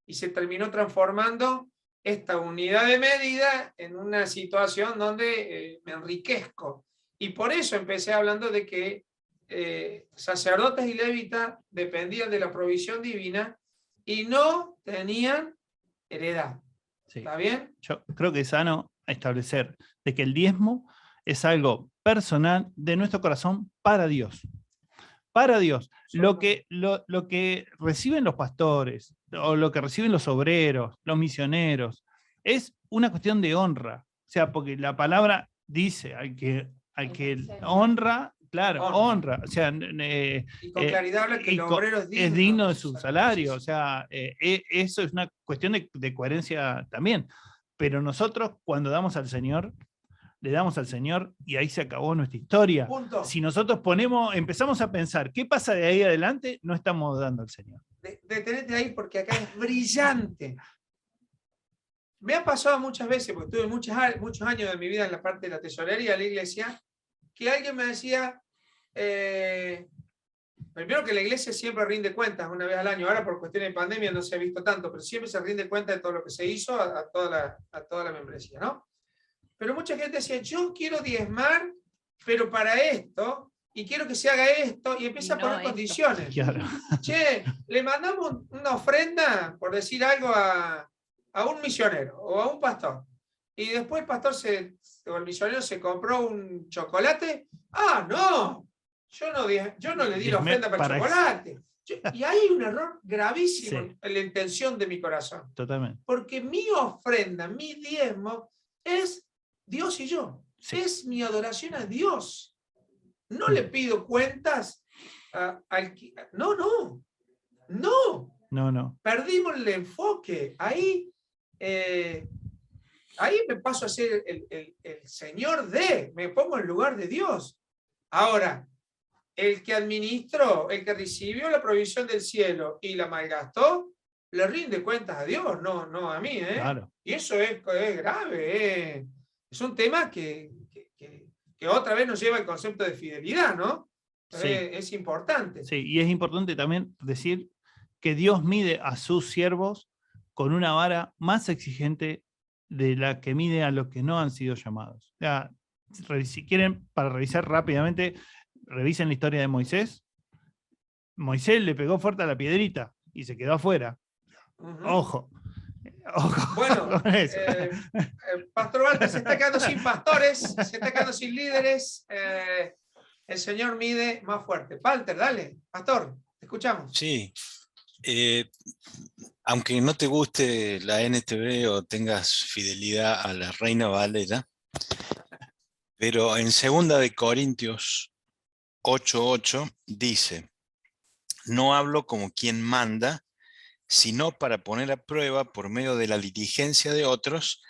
y se terminó transformando esta unidad de medida en una situación donde me enriquezco. Y por eso empecé hablando de que sacerdotes y levitas dependían de la provisión divina y no tenían heredad. Sí. ¿Está bien? Yo creo que es sano establecer de que el diezmo es algo personal de nuestro corazón para Dios. Para Dios. Lo que reciben los pastores, o lo que reciben los obreros, los misioneros, es una cuestión de honra. O sea, porque la palabra dice, al que honra, claro, honra. O sea, y con claridad habla que el obrero es digno de su salario. O sea, eso es una cuestión de coherencia también. Pero nosotros, cuando damos al Señor, le damos al Señor y ahí se acabó nuestra historia. Punto. Si nosotros empezamos a pensar qué pasa de ahí adelante, no estamos dando al Señor. Detenete ahí porque acá es brillante. Me ha pasado muchas veces, porque tuve muchos años de mi vida en la parte de la tesorería de la iglesia, que alguien me decía, primero que la iglesia siempre rinde cuentas una vez al año. Ahora por cuestiones de pandemia no se ha visto tanto, pero siempre se rinde cuenta de todo lo que se hizo a toda la membresía, ¿no? Pero mucha gente decía, yo quiero diezmar, pero para esto, y quiero que se haga esto, y empieza a poner condiciones. Claro. Che, le mandamos una ofrenda, por decir algo, a un misionero o a un pastor, y después el pastor o el misionero se compró un chocolate. Ah, no, yo no le di la ofrenda para el chocolate. Y hay un error gravísimo en la intención de mi corazón. Totalmente. Porque mi ofrenda, mi diezmo, es Dios y yo. Sí. Es mi adoración a Dios. No le pido cuentas al... No. Perdimos el enfoque. Ahí me paso a ser el Señor me pongo en lugar de Dios. Ahora, el que administró, el que recibió la provisión del cielo y la malgastó, le rinde cuentas a Dios, no a mí. Claro. Y eso es grave. Es un tema que que otra vez nos lleva al concepto de fidelidad, ¿no? Sí. Es importante. Sí, y es importante también decir que Dios mide a sus siervos con una vara más exigente de la que mide a los que no han sido llamados. O sea, si quieren, para revisar rápidamente, revisen la historia de Moisés. Moisés le pegó fuerte a la piedrita y se quedó afuera. Ujú. Ojo. Ojo Bueno, con eso. Pastor Walter se está quedando sin pastores, se está quedando sin líderes. El Señor mide más fuerte. Walter, dale, pastor, te escuchamos. Sí, aunque no te guste la NTV o tengas fidelidad a la Reina Valera, pero en 2 de Corintios 8:8 dice: no hablo como quien manda, sino para poner a prueba por medio de la diligencia de otros,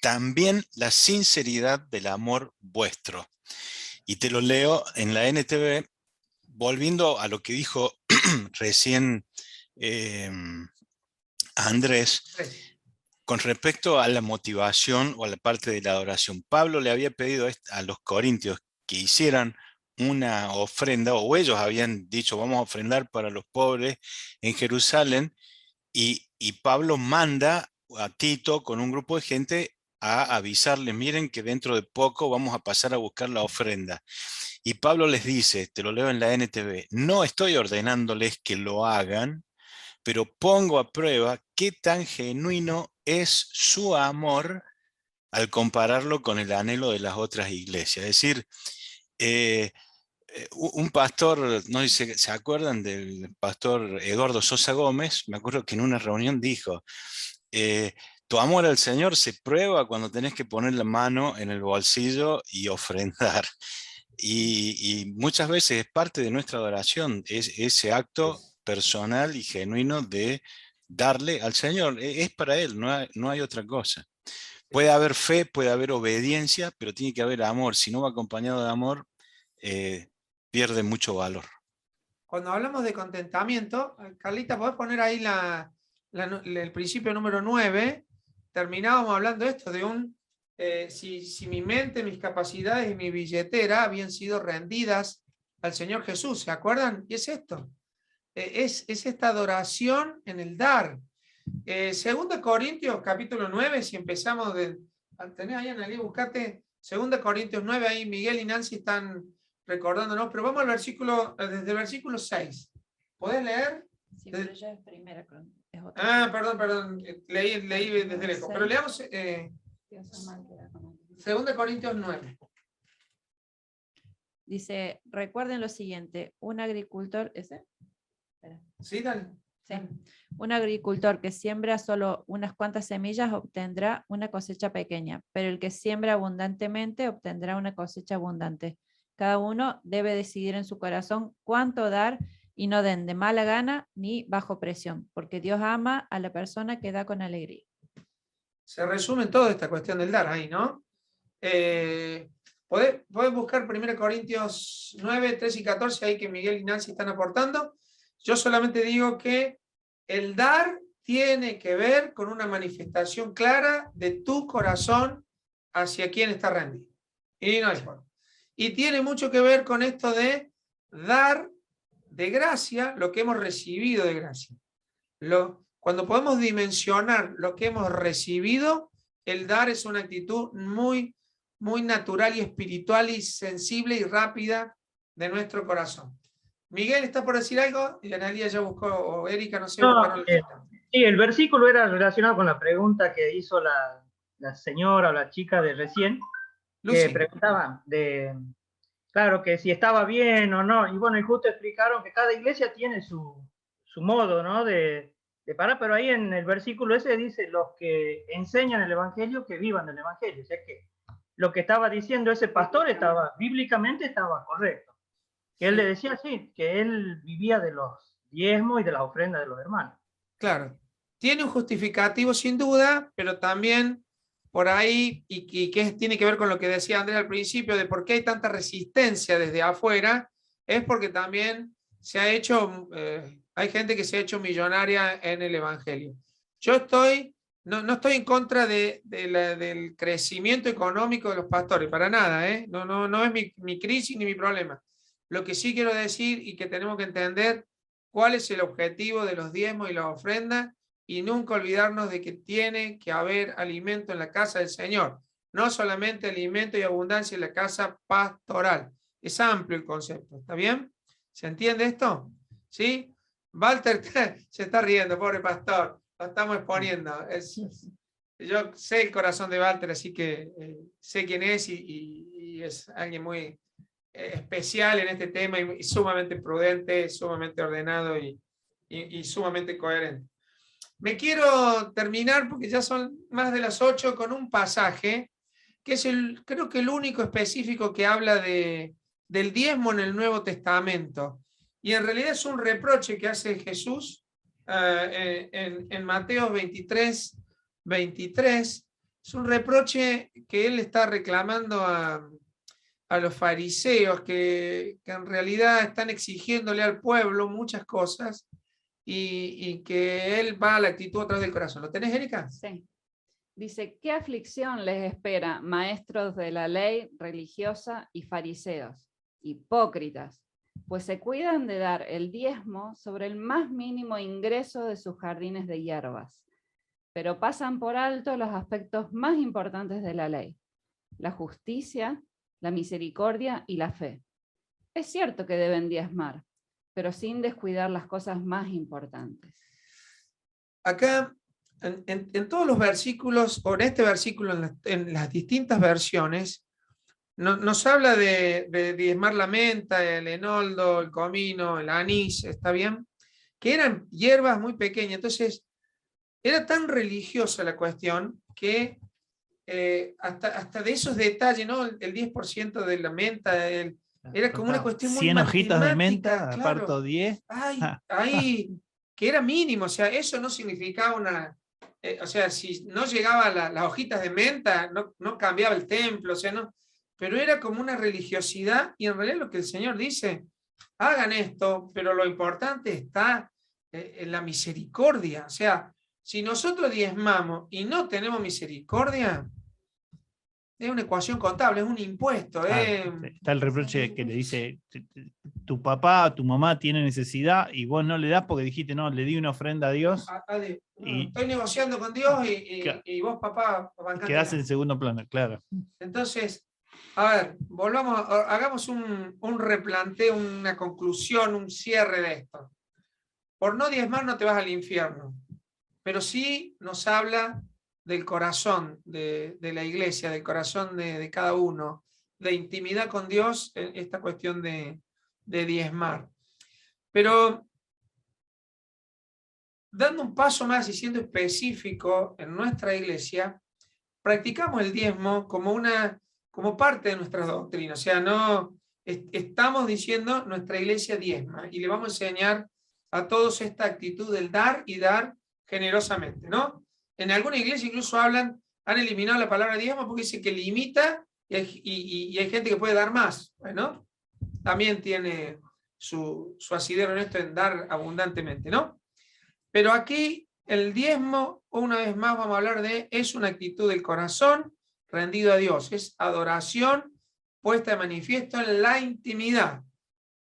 también la sinceridad del amor vuestro. Y te lo leo en la NTV, volviendo a lo que dijo recién Andrés, con respecto a la motivación o a la parte de la adoración. Pablo le había pedido a los corintios que hicieran una ofrenda, o ellos habían dicho, vamos a ofrendar para los pobres en Jerusalén, y Pablo manda a Tito con un grupo de gente a avisarles, miren que dentro de poco vamos a pasar a buscar la ofrenda. Y Pablo les dice, te lo leo en la NTV, no estoy ordenándoles que lo hagan, pero pongo a prueba qué tan genuino es su amor al compararlo con el anhelo de las otras iglesias. Es decir, un pastor, no sé si se acuerdan del pastor Eduardo Sosa Gómez, me acuerdo que en una reunión dijo, tu amor al Señor se prueba cuando tenés que poner la mano en el bolsillo y ofrendar. Y muchas veces es parte de nuestra adoración, es ese acto personal y genuino de darle al Señor. Es para Él, no hay otra cosa. Puede haber fe, puede haber obediencia, pero tiene que haber amor. Si no va acompañado de amor, pierde mucho valor. Cuando hablamos de contentamiento, Carlita, ¿podés poner ahí el principio número 9? Terminábamos hablando de esto, de si mi mente, mis capacidades y mi billetera habían sido rendidas al Señor Jesús, ¿se acuerdan? Y es esto, es esta adoración en el dar. 2 Corintios capítulo 9, si empezamos tenés ahí, Analí, buscate 2 Corintios 9, ahí Miguel y Nancy están recordándonos, pero vamos al versículo, desde el versículo 6. ¿Podés leer? Sí, pero ya es primera. Es otra. Perdón, leí desde lejos, pero leamos 2 Corintios 9. Dice, recuerden lo siguiente, un agricultor, ¿ese? Espera. Sí, dale. Sí. Un agricultor que siembra solo unas cuantas semillas obtendrá una cosecha pequeña, pero el que siembra abundantemente obtendrá una cosecha abundante. Cada uno debe decidir en su corazón cuánto dar y no den de mala gana ni bajo presión, porque Dios ama a la persona que da con alegría. Se resume toda esta cuestión del dar ahí, ¿no? Podés buscar 1 Corintios 9, 13 y 14, ahí que Miguel y Nancy están aportando. Yo solamente digo que el dar tiene que ver con una manifestación clara de tu corazón hacia quien está rendido. Y no hay forma. Y tiene mucho que ver con esto de dar de gracia lo que hemos recibido de gracia. Cuando podemos dimensionar lo que hemos recibido, el dar es una actitud muy, muy natural y espiritual y sensible y rápida de nuestro corazón. Miguel, ¿está por decir algo? Y Analía ya buscó, o Erika, no sé. Sí, el versículo era relacionado con la pregunta que hizo la señora o la chica de recién, Lucy. que preguntaba claro, que si estaba bien o no, y bueno, y justo explicaron que cada iglesia tiene su modo, ¿no? de parar, pero ahí en el versículo ese dice, los que enseñan el evangelio, que vivan el evangelio. O sea que lo que estaba diciendo ese pastor bíblicamente estaba correcto. Que él le decía así, que él vivía de los diezmos y de las ofrendas de los hermanos. Claro, tiene un justificativo sin duda, pero también por ahí, y que tiene que ver con lo que decía Andrés al principio, de por qué hay tanta resistencia desde afuera, es porque también se ha hecho, hay gente que se ha hecho millonaria en el Evangelio. Yo estoy no estoy en contra del crecimiento económico de los pastores, para nada, ¿eh? No es mi crisis ni mi problema. Lo que sí quiero decir y que tenemos que entender cuál es el objetivo de los diezmos y las ofrendas y nunca olvidarnos de que tiene que haber alimento en la casa del Señor, no solamente alimento y abundancia en la casa pastoral. Es amplio el concepto, ¿está bien? ¿Se entiende esto? ¿Sí? Walter se está riendo, pobre pastor, lo estamos exponiendo. Yo sé el corazón de Walter, así que sé quién es y es alguien muy especial en este tema y sumamente prudente, sumamente ordenado y sumamente coherente. Me quiero terminar, porque ya son más de las 8, con un pasaje que es creo que el único específico que habla del diezmo en el Nuevo Testamento. Y en realidad es un reproche que hace Jesús en Mateo 23. Es un reproche que él está reclamando a los fariseos que en realidad están exigiéndole al pueblo muchas cosas y que él va a la actitud a través del corazón. ¿Lo tenés, Erika? Sí. Dice, ¿qué aflicción les espera, maestros de la ley religiosa y fariseos, hipócritas? Pues se cuidan de dar el diezmo sobre el más mínimo ingreso de sus jardines de hierbas, pero pasan por alto los aspectos más importantes de la ley, la justicia, la misericordia y la fe. Es cierto que deben diezmar, pero sin descuidar las cosas más importantes. Acá, en todos los versículos, o en este versículo, en las distintas versiones, nos habla de diezmar la menta, el enoldo, el comino, el anís, ¿está bien? Que eran hierbas muy pequeñas. Entonces, era tan religiosa la cuestión que hasta de esos detalles, ¿no? El 10% de la menta, era como una cuestión muy 100 hojitas de menta, claro. aparto 10. Que era mínimo, o sea, eso no significaba o sea, si no llegaba las hojitas de menta, no cambiaba el templo, o sea, no, pero era como una religiosidad, y en realidad lo que el Señor dice, hagan esto, pero lo importante está en la misericordia, o sea, si nosotros diezmamos y no tenemos misericordia, es una ecuación contable, es un impuesto. Está el reproche que le dice, tu papá, tu mamá tiene necesidad y vos no le das porque dijiste, no, le di una ofrenda a Dios. Estoy negociando con Dios y vos, papá, quedás en segundo plano, claro. Entonces, a ver, hagamos un replanteo, una conclusión, un cierre de esto. Por no diezmar no te vas al infierno, pero sí nos habla del corazón de la iglesia, del corazón de cada uno, de intimidad con Dios, esta cuestión de diezmar. Pero dando un paso más y siendo específico en nuestra iglesia, practicamos el diezmo como parte de nuestra doctrina. O sea, no estamos diciendo nuestra iglesia diezma y le vamos a enseñar a todos esta actitud del dar y dar generosamente, ¿no? En alguna iglesia incluso han eliminado la palabra diezmo porque dice que limita y hay gente que puede dar más. Bueno, también tiene su asidero en esto en dar abundantemente, ¿no? Pero aquí el diezmo, una vez más vamos a hablar es una actitud del corazón rendido a Dios, es adoración puesta de manifiesto en la intimidad,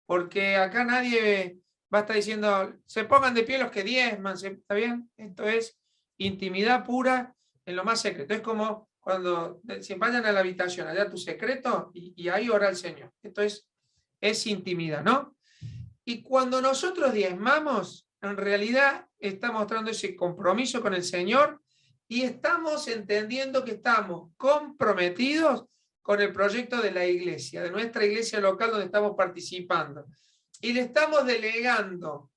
porque acá nadie va a estar diciendo, se pongan de pie los que diezman, ¿está bien? Esto es intimidad pura en lo más secreto. Es como cuando se vayan a la habitación, allá tu secreto, y ahí ora el Señor. Esto es intimidad, ¿no? Y cuando nosotros diezmamos, en realidad está mostrando ese compromiso con el Señor y estamos entendiendo que estamos comprometidos con el proyecto de la iglesia, de nuestra iglesia local donde estamos participando. Y le estamos delegando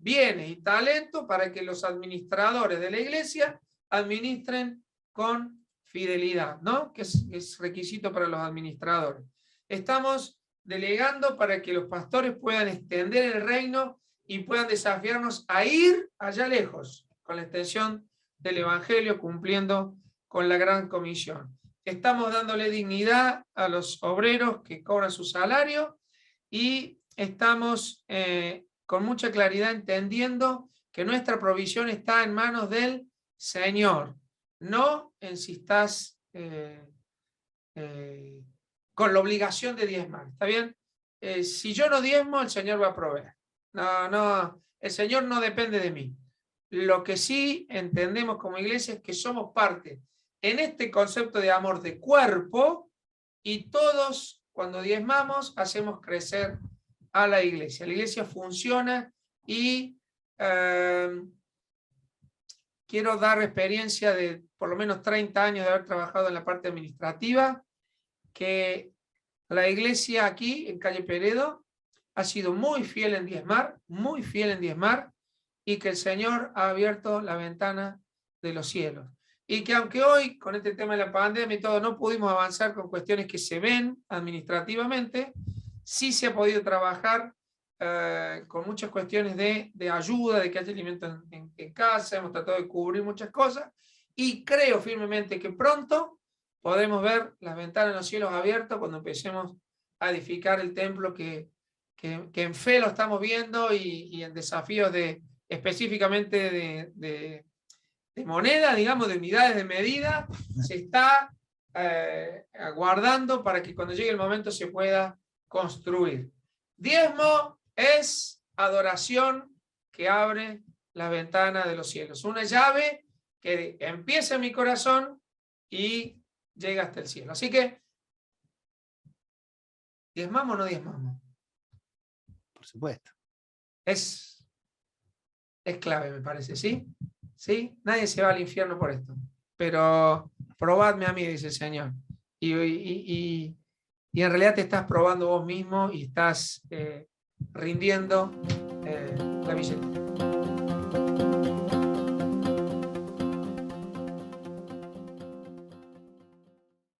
bienes y talentos para que los administradores de la iglesia administren con fidelidad, ¿no? Que es requisito para los administradores. Estamos delegando para que los pastores puedan extender el reino y puedan desafiarnos a ir allá lejos con la extensión del evangelio, cumpliendo con la gran comisión. Estamos dándole dignidad a los obreros que cobran su salario y estamos con mucha claridad entendiendo que nuestra provisión está en manos del Señor. no en si estás con la obligación de diezmar. ¿Está bien? Si yo no diezmo, el Señor va a proveer. No, el Señor no depende de mí. Lo que sí entendemos como iglesia es que somos parte en este concepto de amor de cuerpo, y todos cuando diezmamos hacemos crecer a la iglesia. La iglesia funciona y quiero dar experiencia de por lo menos 30 años de haber trabajado en la parte administrativa, que la iglesia aquí en Calle Peredo ha sido muy fiel en diezmar, y que el Señor ha abierto la ventana de los cielos. Y que aunque hoy, con este tema de la pandemia y todo, no pudimos avanzar con cuestiones que se ven administrativamente, sí se ha podido trabajar con muchas cuestiones de ayuda, de que haya alimento en casa, hemos tratado de cubrir muchas cosas, y creo firmemente que pronto podremos ver las ventanas de los cielos abiertas cuando empecemos a edificar el templo que en fe lo estamos viendo, y en desafíos específicamente de moneda, digamos, de unidades de medida, se está aguardando para que cuando llegue el momento se pueda construir. Diezmo es adoración que abre la ventana de los cielos. Una llave que empieza en mi corazón y llega hasta el cielo. Así que, ¿diezmamos o no diezmamos? Por supuesto. Es clave, me parece, ¿sí? ¿Sí? Nadie se va al infierno por esto. Pero probadme a mí, dice el Señor. Y en realidad te estás probando vos mismo y estás rindiendo la billetera.